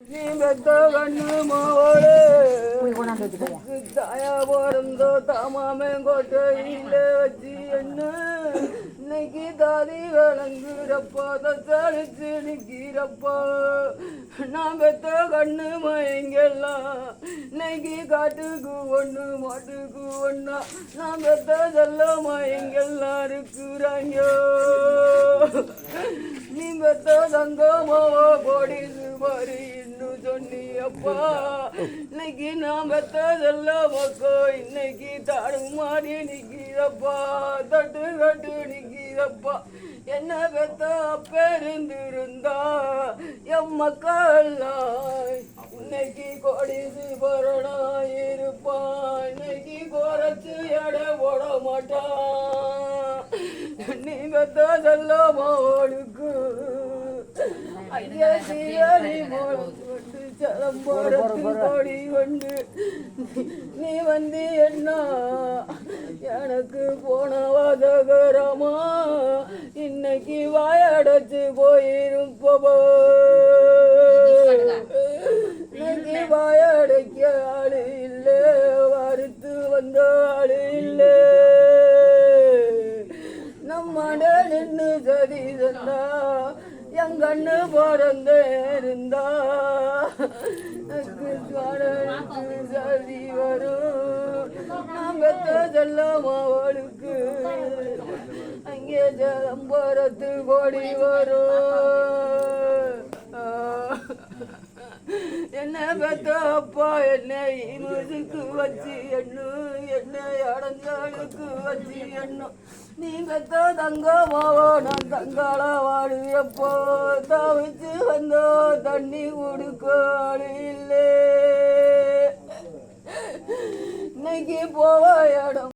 நீ பெத்த கண்ணு மாவோடு தாயா பிறந்தோ தாமாமன் கோட்டையில வச்சு என்ன இன்னைக்கு தாதி விளங்குறப்பா தச்சாலிச்சு நிக்கிறப்பா நான் பெத்த கண்ணு மயங்கெல்லாம் இன்னைக்கு காட்டுக்கு ஒண்ணு மாட்டுக்கு ஒண்ணா நான் பெத்த செல்ல மயங்கெல்லாம் இருக்கிறாங்க. நீ பெத்த தங்கமாவோ கோடி சுமாரி இன்னும் சொன்னியப்பா இன்னைக்கு நான் பெத்த செல்ல மக்கோ இன்னைக்கு தாடுமாறி நிக்கிறப்பா தட்டு கட்டு நிக்கிறப்பா. என்ன பெத்த அப்பேருந்திருந்தா எம் மக்கள் இன்னைக்கு கோடிசு பரணா இருப்பான் இன்னைக்கு குறைச்சு எடை போட மாட்டான். நீ பெத்த செல்ல மாவோடுக்கு ஐயா சீரடி கொண்டு சலம்பரத்து கோடி கொண்டு நீ வந்து என்ன எனக்கு போன வாதகரமா இன்னைக்கு வாயடைச்சு போயிருப்போ இன்னைக்கு வாயடைக்க ஆளு இல்லை வறுத்து வந்த ஆளு இல்லை நம்மட நின்று சதி சொன்னா என் கண்ணு பிறந்த இருந்தா சதி வரும் நான் பெத்த செல்லமாவளுக்கு அங்கே ஜலம்பரத்து கோடி வரும். என்ன பெத்த அப்பா என்னை முதுக்கு வச்சு என்னை அடஞ்சாளுக்கு வச்சு எண்ணும். நீ பெத்த தங்கமாவோ நான் தங்கால வாடுறப்போ தவிச்சு வந்தோ தண்ணி கொடுக்காளு இல்லை இன்னைக்கு போவ இடம்